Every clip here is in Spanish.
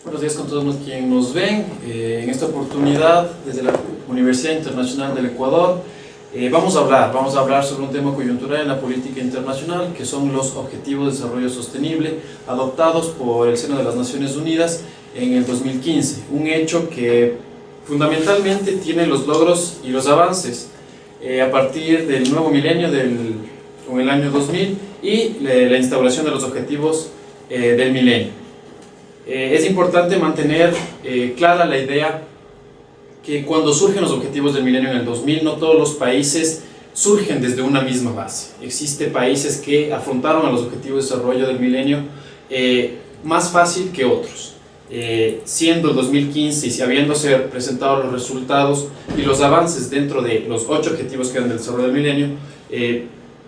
Buenos días con todos quienes nos ven. En esta oportunidad, desde la Universidad Internacional del Ecuador, vamos a hablar sobre un tema coyuntural en la política internacional, que son los Objetivos de Desarrollo Sostenible adoptados por el seno de las Naciones Unidas en el 2015. Un hecho que fundamentalmente tiene los logros y los avances a partir del nuevo milenio con el año 2000 y la instauración de los objetivos del milenio. Es importante mantener clara la idea que cuando surgen los objetivos del milenio en el 2000, no todos los países surgen desde una misma base. Existen países que afrontaron a los objetivos de desarrollo del milenio más fácil que otros. Siendo el 2015 y habiéndose presentado los resultados y los avances dentro de los 8 objetivos que eran del desarrollo del milenio,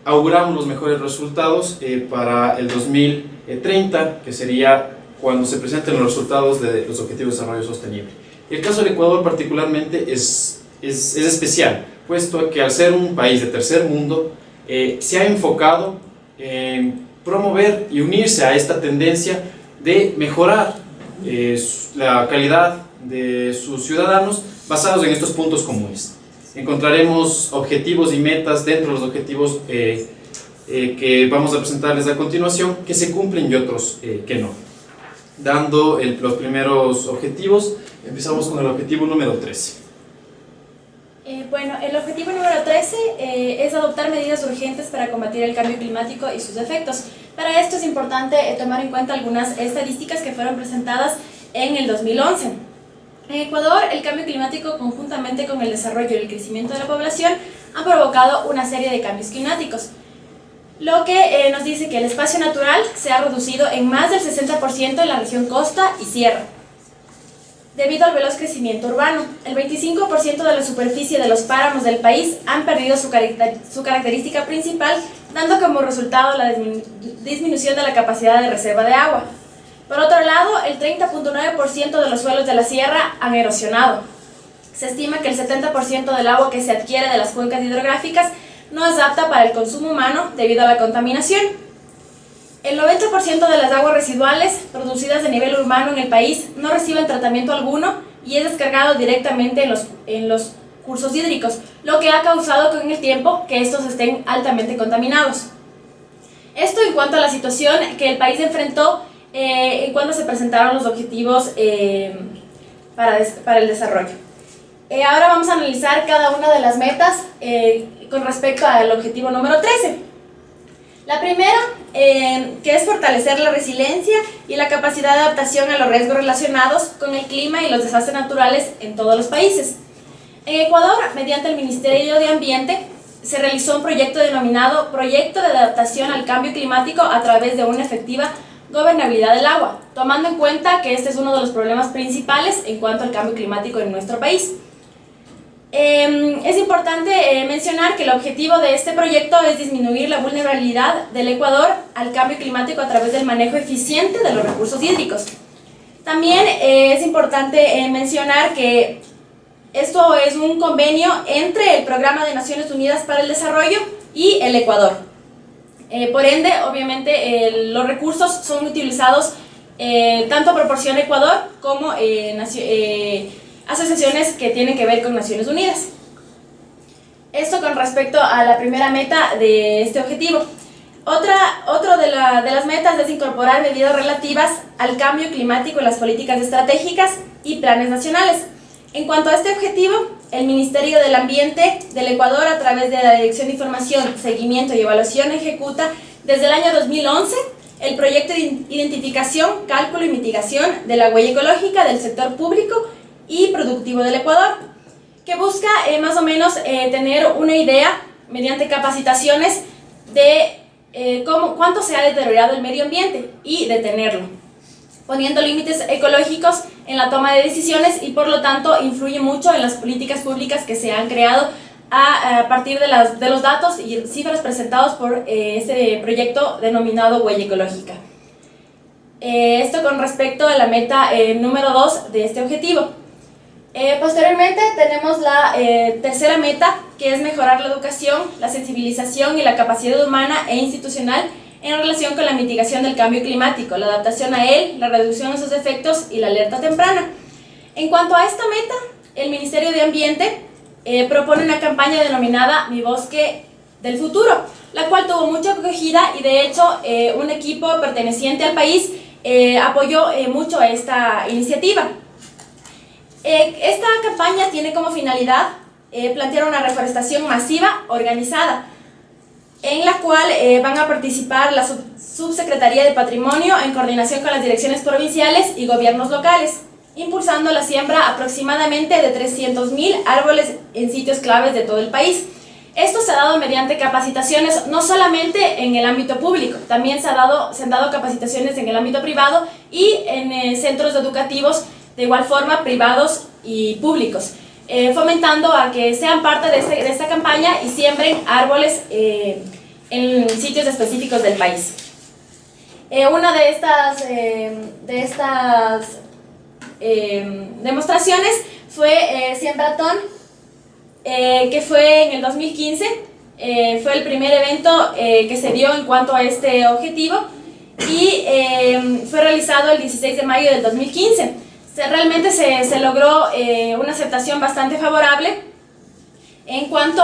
auguramos los mejores resultados para el 2030, que sería cuando se presenten los resultados de los Objetivos de Desarrollo Sostenible. El caso del Ecuador particularmente es especial, puesto que al ser un país de tercer mundo, se ha enfocado en promover y unirse a esta tendencia de mejorar la calidad de sus ciudadanos basados en estos puntos comunes. Encontraremos objetivos y metas dentro de los objetivos que vamos a presentarles a continuación, que se cumplen y otros que no. Dando los primeros objetivos, empezamos con el objetivo número 13. El objetivo número 13 es adoptar medidas urgentes para combatir el cambio climático y sus efectos. Para esto es importante tomar en cuenta algunas estadísticas que fueron presentadas en el 2011. En Ecuador, el cambio climático, conjuntamente con el desarrollo y el crecimiento de la población, han provocado una serie de cambios climáticos, lo que nos dice que el espacio natural se ha reducido en más del 60% en la región costa y sierra, debido al veloz crecimiento urbano. El 25% de la superficie de los páramos del país han perdido su característica principal, dando como resultado la disminución de la capacidad de reserva de agua. Por otro lado, el 30.9% de los suelos de la sierra han erosionado. Se estima que el 70% del agua que se adquiere de las cuencas hidrográficas no es apta para el consumo humano debido a la contaminación. El 90% de las aguas residuales producidas a nivel urbano en el país no reciben tratamiento alguno y es descargado directamente en los cursos hídricos, lo que ha causado con el tiempo que estos estén altamente contaminados. Esto en cuanto a la situación que el país enfrentó cuando se presentaron los objetivos para el desarrollo. Ahora vamos a analizar cada una de las metas con respecto al objetivo número 13. La primera, que es fortalecer la resiliencia y la capacidad de adaptación a los riesgos relacionados con el clima y los desastres naturales en todos los países. En Ecuador, mediante el Ministerio de Ambiente, se realizó un proyecto denominado Proyecto de Adaptación al Cambio Climático a través de una efectiva gobernabilidad del agua, tomando en cuenta que este es uno de los problemas principales en cuanto al cambio climático en nuestro país. Es importante mencionar que el objetivo de este proyecto es disminuir la vulnerabilidad del Ecuador al cambio climático a través del manejo eficiente de los recursos hídricos. También es importante mencionar que esto es un convenio entre el Programa de Naciones Unidas para el Desarrollo y el Ecuador. Por ende, obviamente, los recursos son utilizados tanto proporciona Ecuador como asociaciones que tienen que ver con Naciones Unidas. Esto con respecto a la primera meta de este objetivo. Otro de las metas es incorporar medidas relativas al cambio climático en las políticas estratégicas y planes nacionales. En cuanto a este objetivo, el Ministerio del Ambiente del Ecuador, a través de la Dirección de Información, Seguimiento y Evaluación, ejecuta desde el año 2011 el proyecto de identificación, cálculo y mitigación de la huella ecológica del sector público y productivo del Ecuador, que busca más o menos tener una idea mediante capacitaciones de cuánto se ha deteriorado el medio ambiente y detenerlo, poniendo límites ecológicos en la toma de decisiones y por lo tanto influye mucho en las políticas públicas que se han creado a partir de los datos y cifras presentados por este proyecto denominado Huella Ecológica. Esto con respecto a la meta número 2 de este objetivo. Posteriormente tenemos la tercera meta, que es mejorar la educación, la sensibilización y la capacidad humana e institucional en relación con la mitigación del cambio climático, la adaptación a él, la reducción de sus efectos y la alerta temprana. En cuanto a esta meta, el Ministerio de Ambiente propone una campaña denominada Mi Bosque del Futuro, la cual tuvo mucha acogida y de hecho un equipo perteneciente al país apoyó mucho esta iniciativa. Esta campaña tiene como finalidad plantear una reforestación masiva organizada, en la cual van a participar la Subsecretaría de Patrimonio en coordinación con las direcciones provinciales y gobiernos locales, impulsando la siembra aproximadamente de 300.000 árboles en sitios claves de todo el país. Esto se ha dado mediante capacitaciones no solamente en el ámbito público, también se han dado capacitaciones en el ámbito privado y en centros educativos de igual forma privados y públicos, fomentando a que sean parte de esta campaña y siembren árboles en sitios específicos del país. Una de estas demostraciones fue Siembratón, que fue en el 2015, fue el primer evento que se dio en cuanto a este objetivo y fue realizado el 16 de mayo del 2015. Realmente se logró una aceptación bastante favorable en cuanto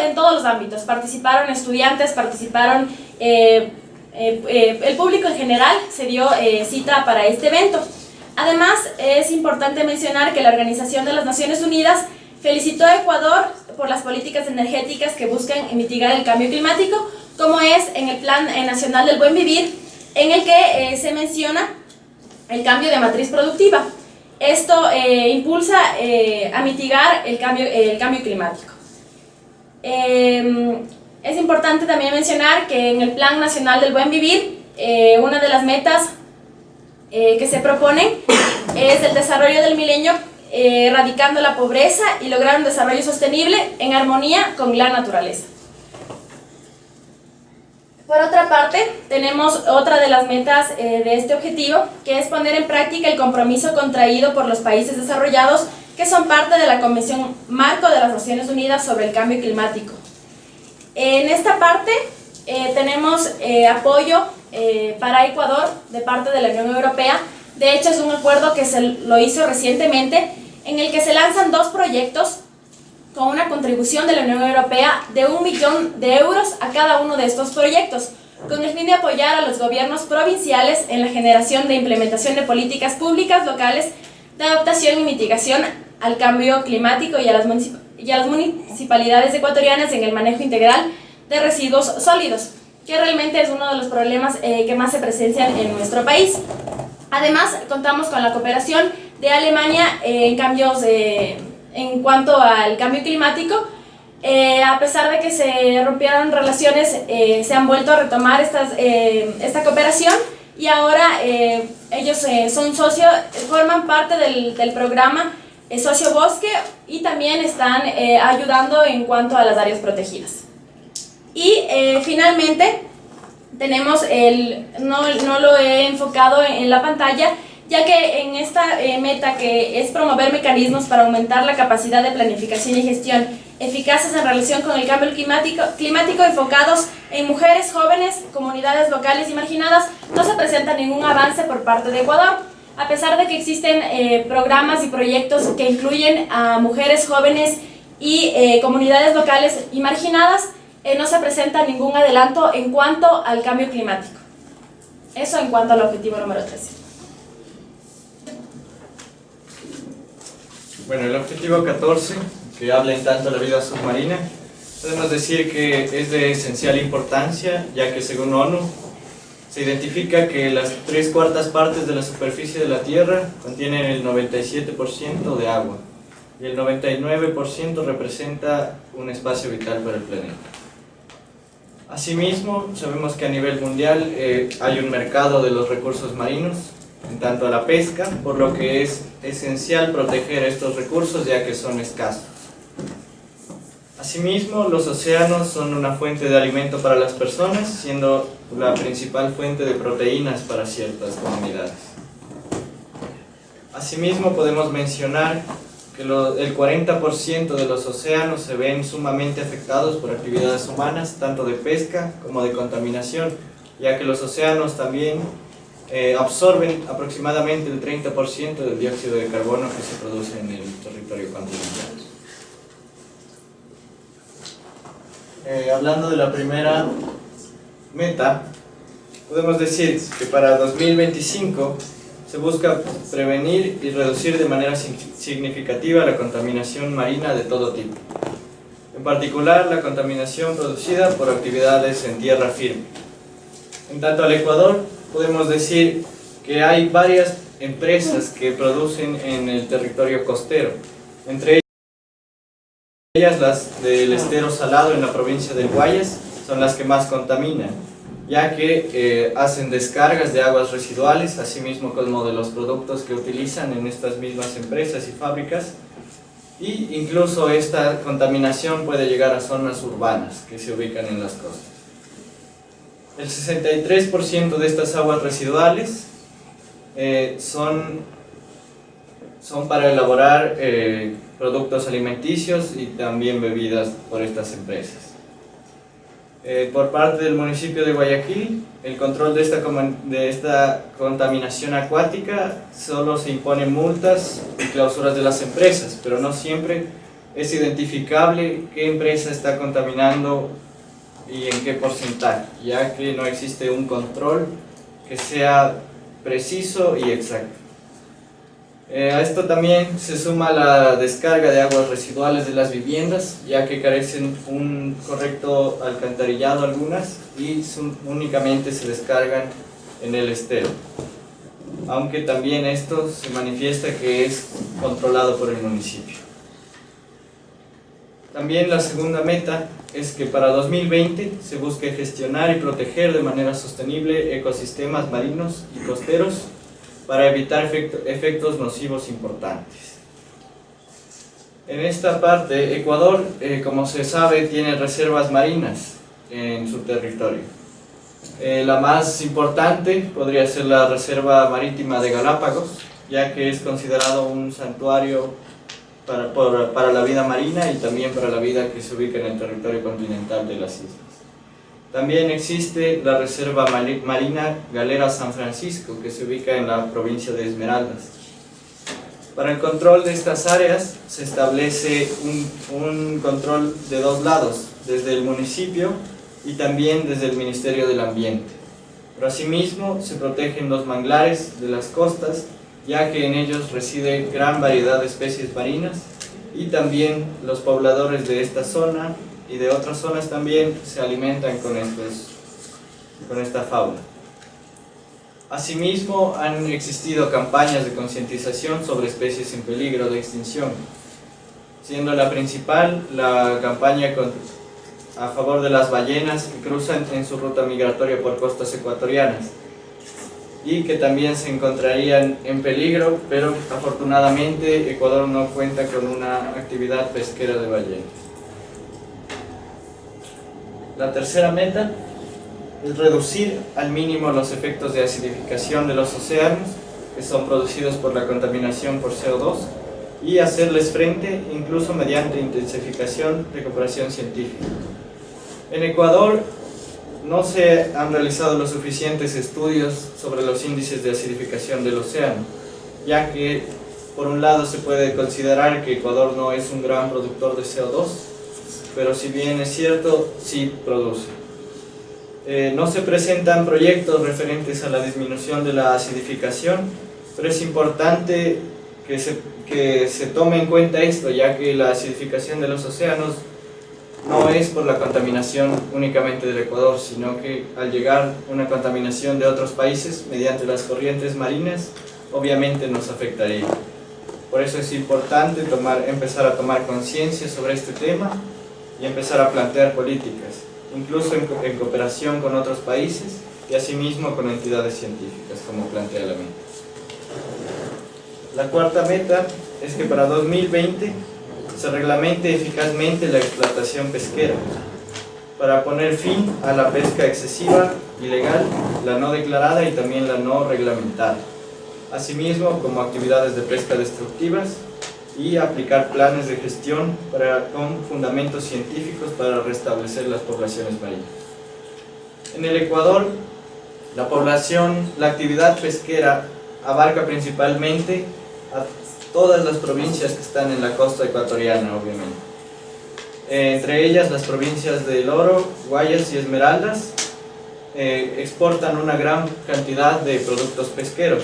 en todos los ámbitos. Participaron estudiantes, participaron el público en general, se dio cita para este evento. Además, es importante mencionar que la Organización de las Naciones Unidas felicitó a Ecuador por las políticas energéticas que buscan mitigar el cambio climático, como es en el Plan Nacional del Buen Vivir, en el que se menciona el cambio de matriz productiva. Esto impulsa a mitigar el cambio climático. Es importante también mencionar que en el Plan Nacional del Buen Vivir, una de las metas que se proponen es el desarrollo del milenio, erradicando la pobreza y lograr un desarrollo sostenible en armonía con la naturaleza. Por otra parte, tenemos otra de las metas de este objetivo, que es poner en práctica el compromiso contraído por los países desarrollados que son parte de la Convención Marco de las Naciones Unidas sobre el Cambio Climático. En esta parte tenemos apoyo para Ecuador de parte de la Unión Europea. De hecho, es un acuerdo que se lo hizo recientemente, en el que se lanzan 2 proyectos con una contribución de la Unión Europea de 1 millón de euros a cada uno de estos proyectos, con el fin de apoyar a los gobiernos provinciales en la generación de implementación de políticas públicas locales de adaptación y mitigación al cambio climático y a las municipalidades ecuatorianas en el manejo integral de residuos sólidos, que realmente es uno de los problemas que más se presencian en nuestro país. Además, contamos con la cooperación de Alemania en cuanto al cambio climático. A pesar de que se rompieron relaciones, se han vuelto a retomar esta cooperación y ahora ellos son socios, forman parte del programa Socio Bosque y también están ayudando en cuanto a las áreas protegidas. Y finalmente tenemos no lo he enfocado en la pantalla, ya que en esta meta, que es promover mecanismos para aumentar la capacidad de planificación y gestión eficaces en relación con el cambio climático enfocados en mujeres, jóvenes, comunidades locales y marginadas, no se presenta ningún avance por parte de Ecuador. A pesar de que existen programas y proyectos que incluyen a mujeres, jóvenes y comunidades locales y marginadas, no se presenta ningún adelanto en cuanto al cambio climático. Eso en cuanto al objetivo número 13. Bueno, el objetivo 14, que habla en tanto de la vida submarina, podemos decir que es de esencial importancia, ya que según ONU se identifica que las 3/4 partes de la superficie de la Tierra contienen el 97% de agua y el 99% representa un espacio vital para el planeta. Asimismo, sabemos que a nivel mundial hay un mercado de los recursos marinos en tanto a la pesca, por lo que es esencial proteger estos recursos ya que son escasos. Asimismo, los océanos son una fuente de alimento para las personas, siendo la principal fuente de proteínas para ciertas comunidades. Asimismo, podemos mencionar que el 40% de los océanos se ven sumamente afectados por actividades humanas, tanto de pesca como de contaminación, ya que los océanos también absorben aproximadamente el 30% del dióxido de carbono que se produce en el territorio continental. Hablando de la primera meta, podemos decir que para 2025 se busca prevenir y reducir de manera significativa la contaminación marina de todo tipo, en particular la contaminación producida por actividades en tierra firme. En tanto al Ecuador, podemos decir que hay varias empresas que producen en el territorio costero, entre ellas las del estero salado en la provincia del Guayas son las que más contaminan, ya que hacen descargas de aguas residuales, asimismo como de los productos que utilizan en estas mismas empresas y fábricas, y incluso esta contaminación puede llegar a zonas urbanas que se ubican en las costas. El 63% de estas aguas residuales son para elaborar productos alimenticios y también bebidas por estas empresas. Por parte del municipio de Guayaquil, el control de esta contaminación acuática solo se imponen multas y clausuras de las empresas, pero no siempre es identificable qué empresa está contaminando y en qué porcentaje, ya que no existe un control que sea preciso y exacto. A esto también se suma la descarga de aguas residuales de las viviendas, ya que carecen un correcto alcantarillado algunas y únicamente se descargan en el estero, aunque también esto se manifiesta que es controlado por el municipio. También la segunda meta es que para 2020 se busque gestionar y proteger de manera sostenible ecosistemas marinos y costeros para evitar efectos nocivos importantes. En esta parte, Ecuador, como se sabe, tiene reservas marinas en su territorio. La más importante podría ser la Reserva Marítima de Galápagos, ya que es considerado un santuario para la vida marina y también para la vida que se ubica en el territorio continental de las islas. También existe la Reserva Marina Galera San Francisco, que se ubica en la provincia de Esmeraldas. Para el control de estas áreas se establece un control de dos lados, desde el municipio y también desde el Ministerio del Ambiente. Pero asimismo se protegen los manglares de las costas, ya que en ellos reside gran variedad de especies marinas, y también los pobladores de esta zona y de otras zonas también se alimentan con esta fauna. Asimismo, han existido campañas de concientización sobre especies en peligro de extinción, siendo la principal la campaña a favor de las ballenas que cruzan en su ruta migratoria por costas ecuatorianas y que también se encontrarían en peligro, pero afortunadamente Ecuador no cuenta con una actividad pesquera de ballenas. La tercera meta es reducir al mínimo los efectos de acidificación de los océanos que son producidos por la contaminación por CO2 y hacerles frente incluso mediante intensificación de cooperación científica. En Ecuador no se han realizado los suficientes estudios sobre los índices de acidificación del océano, ya que por un lado se puede considerar que Ecuador no es un gran productor de CO2, pero si bien es cierto, sí produce. No se presentan proyectos referentes a la disminución de la acidificación, pero es importante que se tome en cuenta esto, ya que la acidificación de los océanos no es por la contaminación únicamente del Ecuador, sino que al llegar una contaminación de otros países mediante las corrientes marinas, obviamente nos afectaría. Por eso es importante empezar a tomar conciencia sobre este tema y empezar a plantear políticas, incluso en cooperación con otros países y asimismo con entidades científicas, como plantea la meta. La cuarta meta es que para 2020 se reglamente eficazmente la explotación pesquera para poner fin a la pesca excesiva, ilegal, la no declarada y también la no reglamentada, asimismo como actividades de pesca destructivas y aplicar planes de gestión con fundamentos científicos para restablecer las poblaciones marinas. En el Ecuador, la actividad pesquera abarca principalmente a todas las provincias que están en la costa ecuatoriana, obviamente. Entre ellas las provincias del Oro, Guayas y Esmeraldas exportan una gran cantidad de productos pesqueros.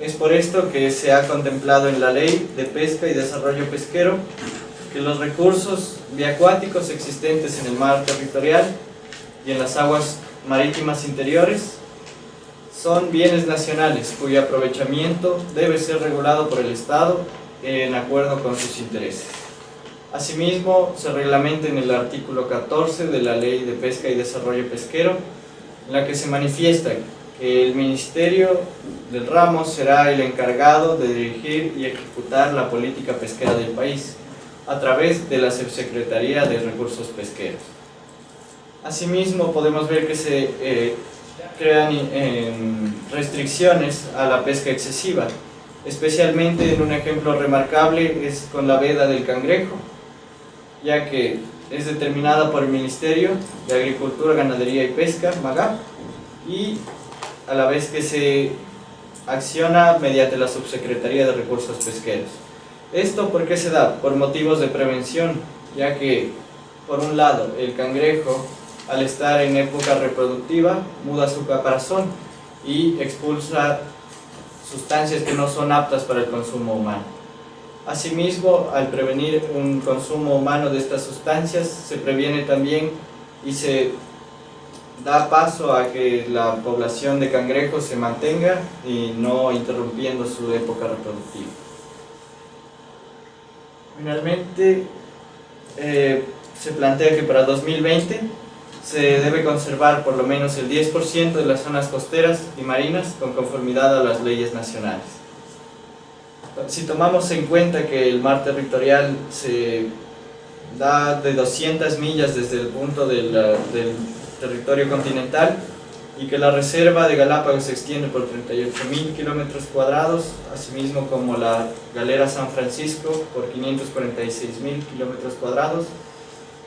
Es por esto que se ha contemplado en la Ley de Pesca y Desarrollo Pesquero que los recursos biacuáticos existentes en el mar territorial y en las aguas marítimas interiores son bienes nacionales cuyo aprovechamiento debe ser regulado por el Estado en acuerdo con sus intereses. Asimismo, se reglamenta en el artículo 14 de la Ley de Pesca y Desarrollo Pesquero, en la que se manifiesta que el Ministerio del Ramo será el encargado de dirigir y ejecutar la política pesquera del país a través de la Subsecretaría de Recursos Pesqueros. Asimismo, podemos ver que se crean restricciones a la pesca excesiva, especialmente en un ejemplo remarcable es con la veda del cangrejo, ya que es determinada por el Ministerio de Agricultura, Ganadería y Pesca, MAGAP, y a la vez que se acciona mediante la Subsecretaría de Recursos Pesqueros. ¿Esto por qué se da? Por motivos de prevención, ya que, por un lado, el cangrejo, al estar en época reproductiva, muda su caparazón y expulsa sustancias que no son aptas para el consumo humano. Asimismo, al prevenir un consumo humano de estas sustancias, se previene también y se da paso a que la población de cangrejos se mantenga y no interrumpiendo su época reproductiva. Finalmente, se plantea que para 2020 se debe conservar por lo menos el 10% de las zonas costeras y marinas con conformidad a las leyes nacionales. Si tomamos en cuenta que el mar territorial se da de 200 millas desde el punto del territorio continental y que la reserva de Galápagos se extiende por 38.000 kilómetros cuadrados, asimismo como la galera San Francisco por 546.000 kilómetros cuadrados,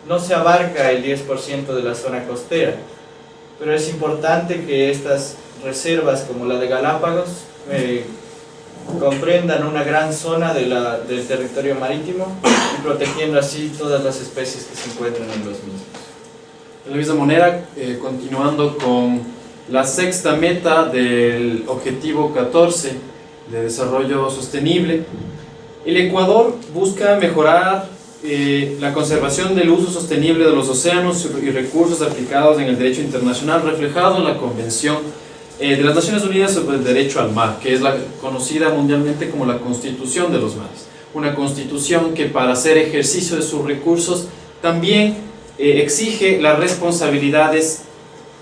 no se abarca el 10% de la zona costera, pero es importante que estas reservas como la de Galápagos comprendan una gran zona del territorio marítimo y protegiendo así todas las especies que se encuentran en los mismos. De la misma manera, continuando con la sexta meta del objetivo 14 de desarrollo sostenible, el Ecuador busca mejorar la conservación del uso sostenible de los océanos y recursos aplicados en el derecho internacional reflejado en la Convención de las Naciones Unidas sobre el Derecho al Mar, que es la conocida mundialmente como la Constitución de los Mares. Una constitución que para hacer ejercicio de sus recursos también exige las responsabilidades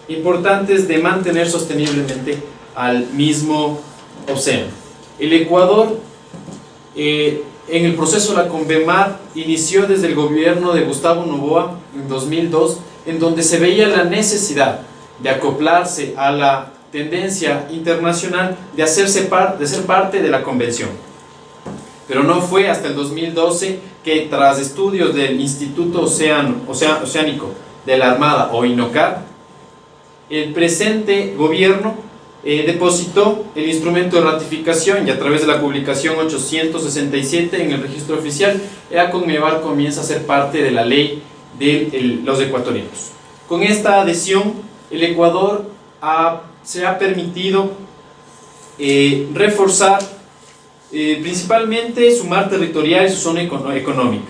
importantes de mantener sosteniblemente al mismo océano. El Ecuador, en el proceso de la Convemar, inició desde el gobierno de Gustavo Noboa en 2002, en donde se veía la necesidad de acoplarse a la tendencia internacional de ser parte de la convención. Pero no fue hasta el 2012 que, tras estudios del Instituto Oceánico de la Armada, o INOCAR, el presente gobierno depositó el instrumento de ratificación y a través de la publicación 867 en el registro oficial, la Conmebol comienza a ser parte de la ley de los ecuatorianos. Con esta adhesión, el Ecuador se ha permitido reforzar principalmente su mar territorial y su zona económica,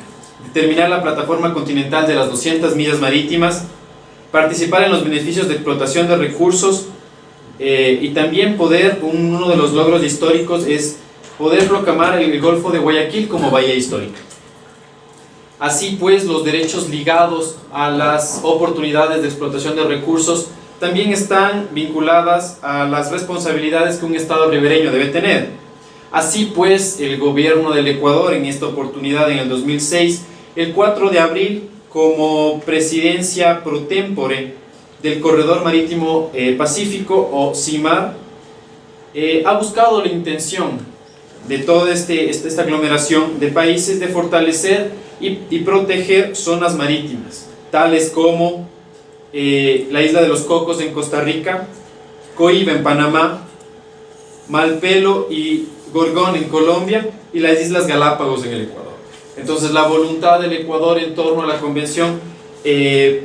determinar la plataforma continental de las 200 millas marítimas, participar en los beneficios de explotación de recursos y también uno de los logros históricos es poder proclamar el Golfo de Guayaquil como bahía histórica. Así pues, los derechos ligados a las oportunidades de explotación de recursos también están vinculadas a las responsabilidades que un Estado ribereño debe tener. Así pues, el gobierno del Ecuador, en esta oportunidad en el 2006, el 4 de abril, como presidencia pro tempore del Corredor Marítimo Pacífico, o CIMAR, ha buscado la intención de toda esta aglomeración de países de fortalecer y proteger zonas marítimas, tales como la isla de los Cocos en Costa Rica, Coiba en Panamá, Malpelo y Gorgón en Colombia y las Islas Galápagos en el Ecuador. Entonces la voluntad del Ecuador en torno a la Convención de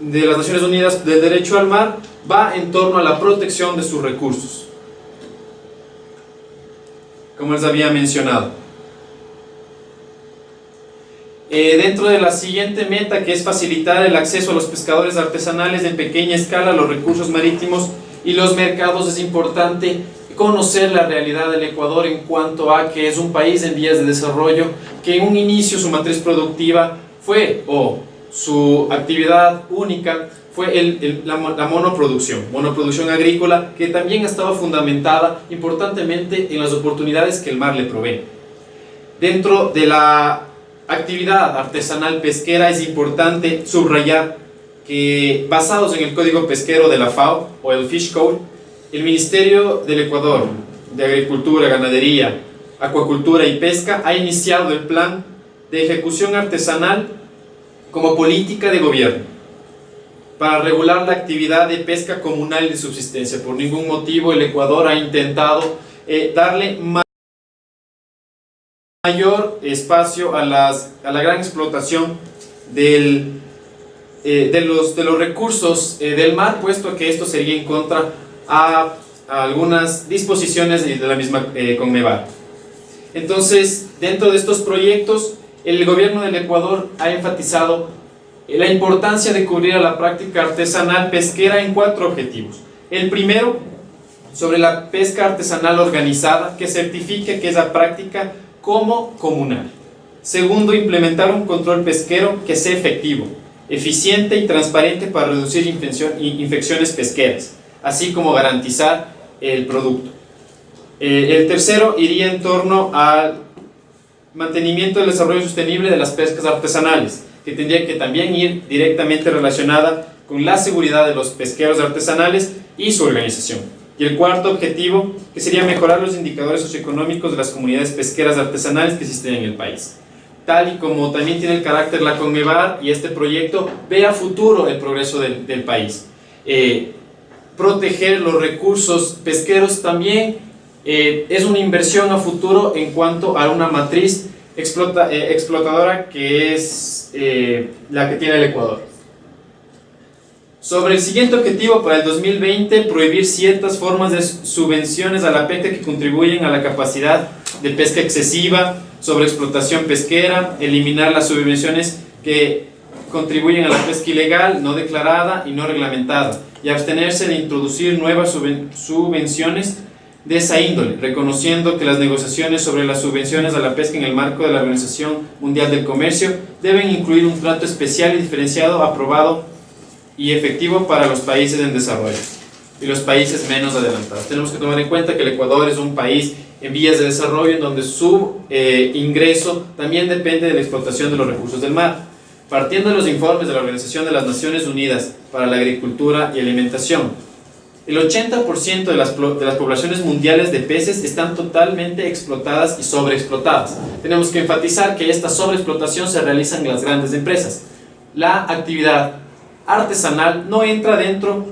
las Naciones Unidas del Derecho al Mar va en torno a la protección de sus recursos, como les había mencionado. Dentro de la siguiente meta, que es facilitar el acceso a los pescadores artesanales en pequeña escala a los recursos marítimos y los mercados, es importante conocer la realidad del Ecuador en cuanto a que es un país en vías de desarrollo, que en un inicio su matriz productiva fue, o su actividad única, fue la monoproducción agrícola, que también estaba fundamentada importantemente en las oportunidades que el mar le provee. Dentro de la actividad artesanal pesquera es importante subrayar que, basados en el Código Pesquero de la FAO o el Fish Code, el Ministerio del Ecuador de Agricultura, Ganadería, Acuacultura y Pesca ha iniciado el plan de ejecución artesanal como política de gobierno para regular la actividad de pesca comunal y de subsistencia. Por ningún motivo el Ecuador ha intentado darle mayor espacio a la gran explotación de los recursos del mar, puesto que esto sería en contra a algunas disposiciones de la misma Conmebol. Entonces, dentro de estos proyectos, el gobierno del Ecuador ha enfatizado la importancia de cubrir a la práctica artesanal pesquera en 4 objetivos. El primero, sobre la pesca artesanal organizada, que certifique que esa práctica como comunal. Segundo, implementar un control pesquero que sea efectivo, eficiente y transparente para reducir infecciones pesqueras, así como garantizar el producto. El tercero iría en torno al mantenimiento del desarrollo sostenible de las pescas artesanales, que tendría que también ir directamente relacionada con la seguridad de los pesqueros artesanales y su organización. Y el cuarto objetivo, que sería mejorar los indicadores socioeconómicos de las comunidades pesqueras artesanales que existen en el país. Tal y como también tiene el carácter la Conmebol, y este proyecto ve a futuro el progreso del país. Proteger los recursos pesqueros también es una inversión a futuro en cuanto a una matriz explotadora que es la que tiene el Ecuador. Sobre el siguiente objetivo para el 2020, prohibir ciertas formas de subvenciones a la pesca que contribuyen a la capacidad de pesca excesiva, sobreexplotación pesquera, eliminar las subvenciones que contribuyen a la pesca ilegal, no declarada y no reglamentada, y abstenerse de introducir nuevas subvenciones de esa índole, reconociendo que las negociaciones sobre las subvenciones a la pesca en el marco de la Organización Mundial del Comercio deben incluir un trato especial y diferenciado, aprobado y efectivo para los países en desarrollo y los países menos adelantados. Tenemos que tomar en cuenta que el Ecuador es un país en vías de desarrollo, en donde su ingreso también depende de la explotación de los recursos del mar. Partiendo de los informes de la Organización de las Naciones Unidas para la Agricultura y Alimentación, el 80% de las poblaciones mundiales de peces están totalmente explotadas y sobreexplotadas. Tenemos que enfatizar que esta sobreexplotación se realiza en las grandes empresas. La actividad artesanal no entra dentro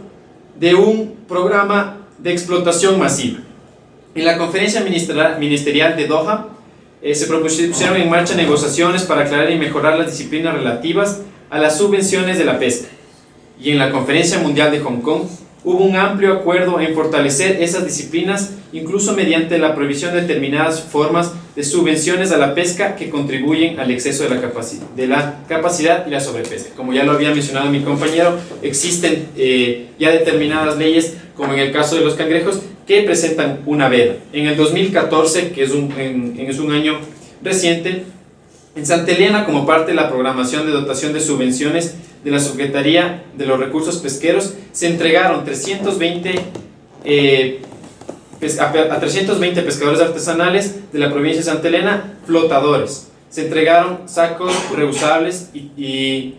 de un programa de explotación masiva. En la conferencia ministerial de Doha se propusieron en marcha negociaciones para aclarar y mejorar las disciplinas relativas a las subvenciones de la pesca. Y en la conferencia mundial de Hong Kong hubo un amplio acuerdo en fortalecer esas disciplinas, incluso mediante la prohibición de determinadas formas de subvenciones a la pesca que contribuyen al exceso de la capacidad y la sobrepesca. Como ya lo había mencionado mi compañero, existen ya determinadas leyes, como en el caso de los cangrejos, que presentan una veda. En el 2014, que es un año reciente, en Santa Elena, como parte de la programación de dotación de subvenciones de la Secretaría de los Recursos Pesqueros, se entregaron a 320 pescadores artesanales de la provincia de Santa Elena flotadores. Se entregaron sacos reusables y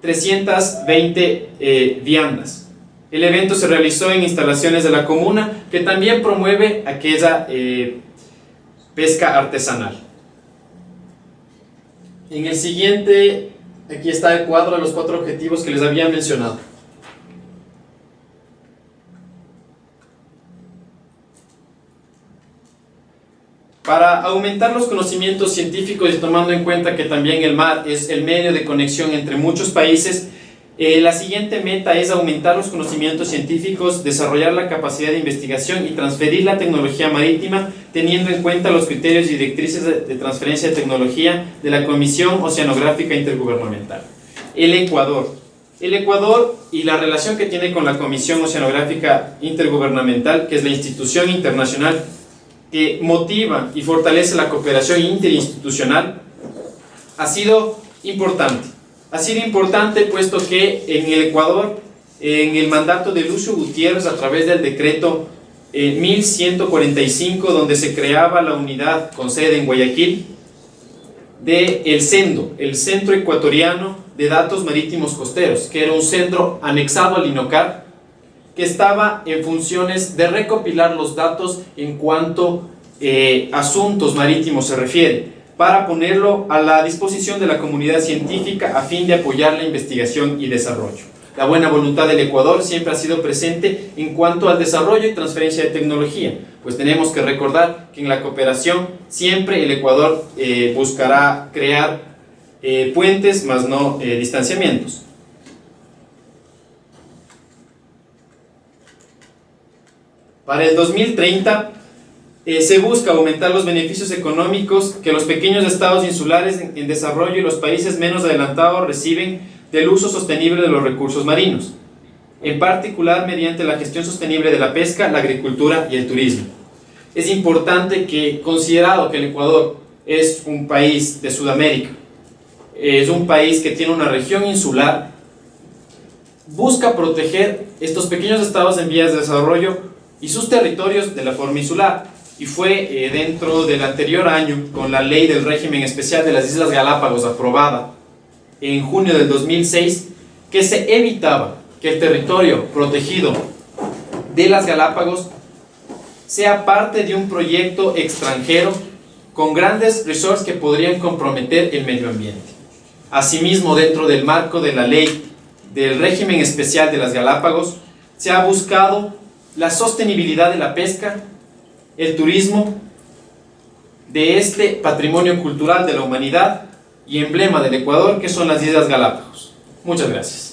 320 viandas. El evento se realizó en instalaciones de la comuna, que también promueve aquella pesca artesanal. En el siguiente, aquí está el cuadro de los 4 objetivos que les había mencionado. Para aumentar los conocimientos científicos y tomando en cuenta que también el mar es el medio de conexión entre muchos países, la siguiente meta es aumentar los conocimientos científicos, desarrollar la capacidad de investigación y transferir la tecnología marítima teniendo en cuenta los criterios y directrices de transferencia de tecnología de la Comisión Oceanográfica Intergubernamental. El Ecuador y la relación que tiene con la Comisión Oceanográfica Intergubernamental, que es la institución internacional que motiva y fortalece la cooperación interinstitucional, ha sido importante. Ha sido importante puesto que en el Ecuador, en el mandato de Lucio Gutiérrez, a través del decreto 1145, donde se creaba la unidad con sede en Guayaquil, del CENDO, el Centro Ecuatoriano de Datos Marítimos Costeros, que era un centro anexado al INOCAR, que estaba en funciones de recopilar los datos en cuanto a asuntos marítimos se refiere, para ponerlo a la disposición de la comunidad científica a fin de apoyar la investigación y desarrollo. La buena voluntad del Ecuador siempre ha sido presente en cuanto al desarrollo y transferencia de tecnología, pues tenemos que recordar que en la cooperación siempre el Ecuador buscará crear puentes, más no distanciamientos. Para el 2030 se busca aumentar los beneficios económicos que los pequeños estados insulares en desarrollo y los países menos adelantados reciben del uso sostenible de los recursos marinos, en particular mediante la gestión sostenible de la pesca, la agricultura y el turismo. Es importante que, considerado que el Ecuador es un país de Sudamérica, es un país que tiene una región insular, busca proteger estos pequeños estados en vías de desarrollo y sus territorios de la forma insular. Y fue dentro del anterior año, con la ley del régimen especial de las Islas Galápagos aprobada en junio del 2006, que se evitaba que el territorio protegido de las Galápagos sea parte de un proyecto extranjero con grandes resorts que podrían comprometer el medio ambiente. Asimismo, dentro del marco de la ley del régimen especial de las Galápagos, se ha buscado la sostenibilidad de la pesca, el turismo, de este patrimonio cultural de la humanidad y emblema del Ecuador, que son las Islas Galápagos. Muchas gracias.